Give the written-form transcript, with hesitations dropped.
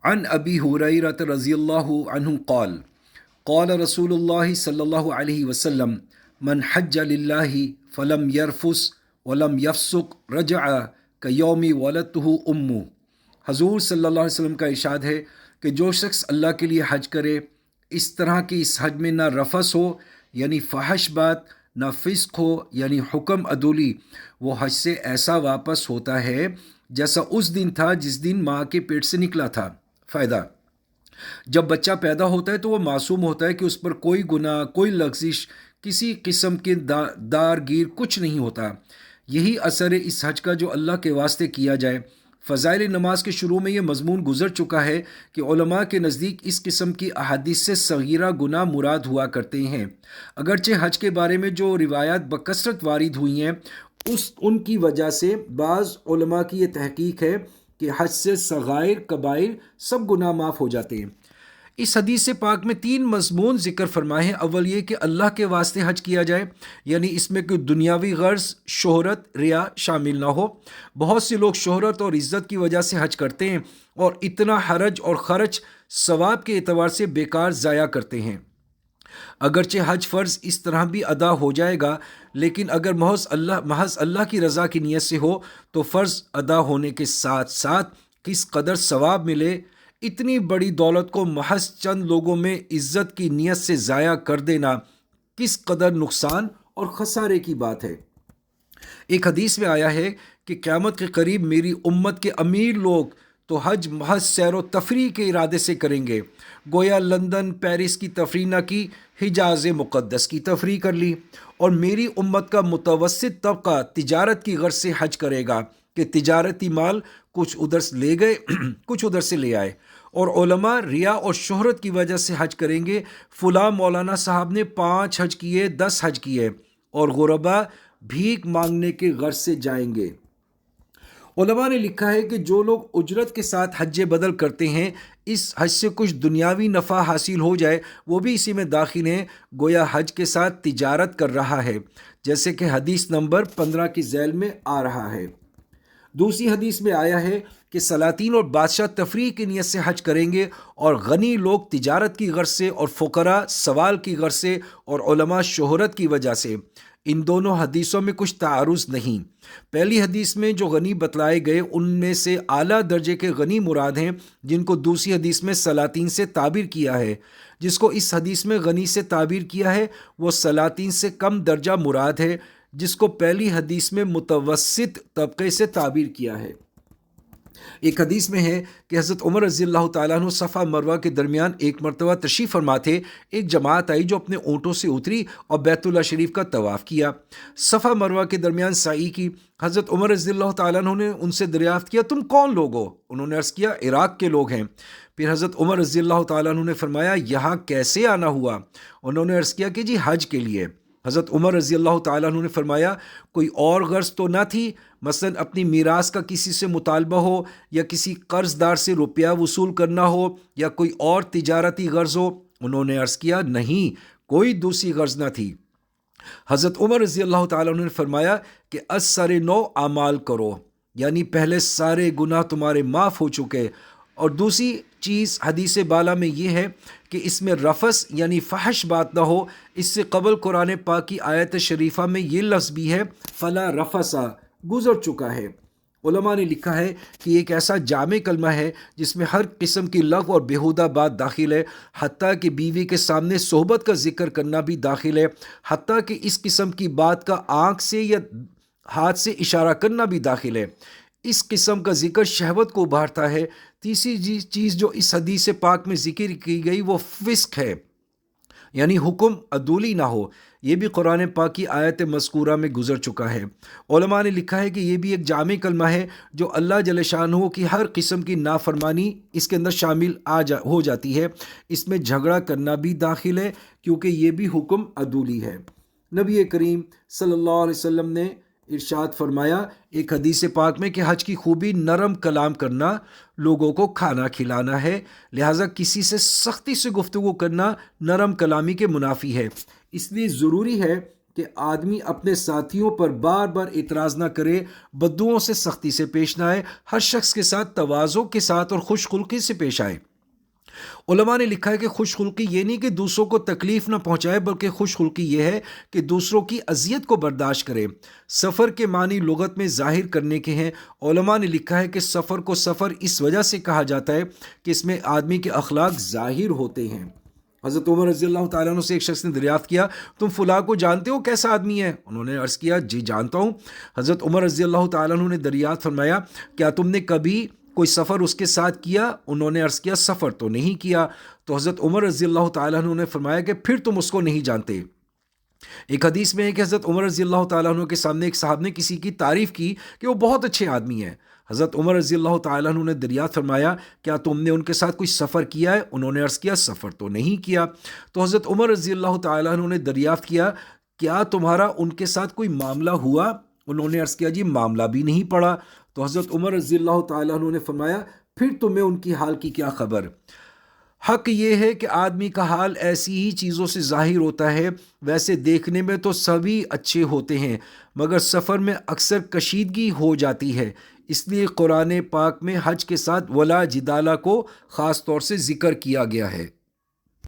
عن ابی ہریرہ رضی اللہ عنہ قال قال رسول اللہ صلی اللہ علیہ وسلم من حج للہ فلم یرفس ولم یفسق رجع کیوم ولدتہ امہ۔ حضور صلی اللہ علیہ وسلم کا ارشاد ہے کہ جو شخص اللہ کے لیے حج کرے، اس طرح کہ اس حج میں نہ رفس ہو یعنی فحش بات، نہ فسق ہو یعنی حکم عدولی، وہ حج سے ایسا واپس ہوتا ہے جیسا اس دن تھا جس دن ماں کے پیٹ سے نکلا تھا۔ فائدہ: جب بچہ پیدا ہوتا ہے تو وہ معصوم ہوتا ہے کہ اس پر کوئی گناہ، کوئی لغزش، کسی قسم کے دار گیر کچھ نہیں ہوتا۔ یہی اثر ہے اس حج کا جو اللہ کے واسطے کیا جائے۔ فضائل نماز کے شروع میں یہ مضمون گزر چکا ہے کہ علماء کے نزدیک اس قسم کی احادیث سے صغیرہ گناہ مراد ہوا کرتے ہیں۔ اگرچہ حج کے بارے میں جو روایات بکثرت وارد ہوئی ہیں ان کی وجہ سے بعض علماء کی یہ تحقیق ہے کہ حج سے صغائر کبائر سب گناہ معاف ہو جاتے ہیں۔ اس حدیث پاک میں 3 مضمون ذکر فرمائے ہیں۔ اول یہ کہ اللہ کے واسطے حج کیا جائے، یعنی اس میں کوئی دنیاوی غرض، شہرت، ریا شامل نہ ہو۔ بہت سے لوگ شہرت اور عزت کی وجہ سے حج کرتے ہیں اور اتنا حرج اور خرچ ثواب کے اعتبار سے بیکار ضائع کرتے ہیں۔ اگرچہ حج فرض اس طرح بھی ادا ہو جائے گا، لیکن اگر محض اللہ کی رضا کی نیت سے ہو تو فرض ادا ہونے کے ساتھ ساتھ کس قدر ثواب ملے۔ اتنی بڑی دولت کو محض چند لوگوں میں عزت کی نیت سے ضائع کر دینا کس قدر نقصان اور خسارے کی بات ہے۔ ایک حدیث میں آیا ہے کہ قیامت کے قریب میری امت کے امیر لوگ تو حج محض سیر و تفریح کے ارادے سے کریں گے، گویا لندن پیرس کی تفریح نہ کی، حجاز مقدس کی تفریح کر لی۔ اور میری امت کا متوسط طبقہ تجارت کی غرض سے حج کرے گا کہ تجارتی مال کچھ ادھر سے لے گئے کچھ ادھر سے لے آئے۔ اور علماء ریا اور شہرت کی وجہ سے حج کریں گے، فلاں مولانا صاحب نے 5 حج کیے، 10 حج کیے، اور غربا بھیک مانگنے کے غرض سے جائیں گے۔ علماء نے لکھا ہے کہ جو لوگ اجرت کے ساتھ حج بدل کرتے ہیں، اس حج سے کچھ دنیاوی نفع حاصل ہو جائے وہ بھی اسی میں داخل ہیں، گویا حج کے ساتھ تجارت کر رہا ہے، جیسے کہ حدیث نمبر 15 کی ذیل میں آ رہا ہے۔ دوسری حدیث میں آیا ہے کہ سلاطین اور بادشاہ تفریح کی نیت سے حج کریں گے، اور غنی لوگ تجارت کی غرض سے، اور فقراء سوال کی غرض سے، اور علماء شہرت کی وجہ سے۔ ان دونوں حدیثوں میں کچھ تعارض نہیں۔ پہلی حدیث میں جو غنی بتلائے گئے ان میں سے اعلیٰ درجے کے غنی مراد ہیں، جن کو دوسری حدیث میں سلاطین سے تعبیر کیا ہے۔ جس کو اس حدیث میں غنی سے تعبیر کیا ہے وہ سلاطین سے کم درجہ مراد ہے، جس کو پہلی حدیث میں متوسط طبقے سے تعبیر کیا ہے۔ ایک حدیث میں ہے کہ حضرت عمر رضی اللہ تعالیٰ عنہ صفا مروہ کے درمیان ایک مرتبہ تشریف فرما تھے۔ ایک جماعت آئی جو اپنے اونٹوں سے اتری اور بیت اللہ شریف کا طواف کیا، صفا مروہ کے درمیان سعی کی۔ حضرت عمر رضی اللہ تعالیٰ عنہ نے ان سے دریافت کیا، تم کون لوگ ہو؟ انہوں نے عرض کیا، عراق کے لوگ ہیں۔ پھر حضرت عمر رضی اللہ تعالیٰ عنہ نے فرمایا، یہاں کیسے آنا ہوا؟ انہوں نے عرض کیا کہ جی حج کے لیے۔ حضرت عمر رضی اللہ تعالیٰ عنہ نے فرمایا، کوئی اور غرض تو نہ تھی؟ مثلاً اپنی میراث کا کسی سے مطالبہ ہو، یا کسی قرض دار سے روپیہ وصول کرنا ہو، یا کوئی اور تجارتی غرض ہو؟ انہوں نے عرض کیا، نہیں، کوئی دوسری غرض نہ تھی۔ حضرت عمر رضی اللہ تعالیٰ عنہ نے فرمایا کہ از سر نو اعمال کرو، یعنی پہلے سارے گناہ تمہارے معاف ہو چکے۔ اور دوسری چیز حدیث بالا میں یہ ہے کہ اس میں رفس یعنی فحش بات نہ ہو۔ اس سے قبل قرآن پاک کی آیت شریفہ میں یہ لفظ بھی ہے، فلا رفسا، گزر چکا ہے۔ علماء نے لکھا ہے کہ یہ ایک ایسا جامع کلمہ ہے جس میں ہر قسم کی لغو اور بیہودہ بات داخل ہے، حتیٰ کہ بیوی کے سامنے صحبت کا ذکر کرنا بھی داخل ہے، حتیٰ کہ اس قسم کی بات کا آنکھ سے یا ہاتھ سے اشارہ کرنا بھی داخل ہے۔ اس قسم کا ذکر شہوت کو ابھارتا ہے۔ تیسری چیز جو اس حدیث پاک میں ذکر کی گئی وہ فسق ہے، یعنی حکم عدولی نہ ہو۔ یہ بھی قرآن پاک کی آیت مذکورہ میں گزر چکا ہے۔ علماء نے لکھا ہے کہ یہ بھی ایک جامع کلمہ ہے جو اللہ جل شانہ کی ہر قسم کی نافرمانی اس کے اندر شامل ہو جاتی ہے۔ اس میں جھگڑا کرنا بھی داخل ہے کیونکہ یہ بھی حکم عدولی ہے۔ نبی کریم صلی اللہ علیہ وسلم نے ارشاد فرمایا ایک حدیث پاک میں کہ حج کی خوبی نرم کلام کرنا، لوگوں کو کھانا کھلانا ہے، لہٰذا کسی سے سختی سے گفتگو کرنا نرم کلامی کے منافی ہے۔ اس لیے ضروری ہے کہ آدمی اپنے ساتھیوں پر بار بار اعتراض نہ کرے، بددعاؤں سے سختی سے پیش نہ آئے، ہر شخص کے ساتھ تواضع کے ساتھ اور خوش خلقی سے پیش آئے۔ علماء نے لکھا ہے کہ خوش خلقی یہ نہیں کہ دوسروں کو تکلیف نہ پہنچائے، بلکہ خوش خلقی یہ ہے کہ دوسروں کی اذیت کو برداشت کرے۔ سفر کے معنی لغت میں ظاہر کرنے کے ہیں۔ علماء نے لکھا ہے کہ سفر کو سفر اس وجہ سے کہا جاتا ہے کہ اس میں آدمی کے اخلاق ظاہر ہوتے ہیں۔ حضرت عمر رضی اللہ تعالیٰ عنہ سے ایک شخص نے دریافت کیا، تم فلاں کو جانتے ہو، کیسا آدمی ہے؟ انہوں نے عرض کیا، جی جانتا ہوں۔ حضرت عمر رضی اللہ تعالیٰ عنہ نے دریافت فرمایا، کیا تم نے کبھی کوئی سفر اس کے ساتھ کیا؟ انہوں نے عرض کیا، سفر تو نہیں کیا۔ تو حضرت عمر رضی اللہ تعالیٰ عنہ نے فرمایا کہ پھر تم اس کو نہیں جانتے۔ ایک حدیث میں ہے کہ حضرت عمر رضی اللہ تعالیٰ عنہ کے سامنے ایک صاحب نے کسی کی تعریف کی کہ وہ بہت اچھے آدمی ہیں۔ حضرت عمر رضی اللہ تعالیٰ عنہ نے دریافت فرمایا، کیا تم نے ان کے ساتھ کوئی سفر کیا ہے؟ انہوں نے عرض کیا، سفر تو نہیں کیا۔ تو حضرت عمر رضی اللہ تعالیٰ عنہ نے دریافت کیا، کیا تمہارا ان کے ساتھ کوئی معاملہ ہوا؟ انہوں نے عرض کیا، جی معاملہ بھی نہیں پڑا۔ تو حضرت عمر رضی اللہ تعالیٰ عنہ نے فرمایا، پھر تمہیں ان کی حال کی کیا خبر؟ حق یہ ہے کہ آدمی کا حال ایسی ہی چیزوں سے ظاہر ہوتا ہے۔ ویسے دیکھنے میں تو سبھی اچھے ہوتے ہیں، مگر سفر میں اکثر کشیدگی ہو جاتی ہے۔ اس لیے قرآن پاک میں حج کے ساتھ ولا جدالہ کو خاص طور سے ذکر کیا گیا ہے۔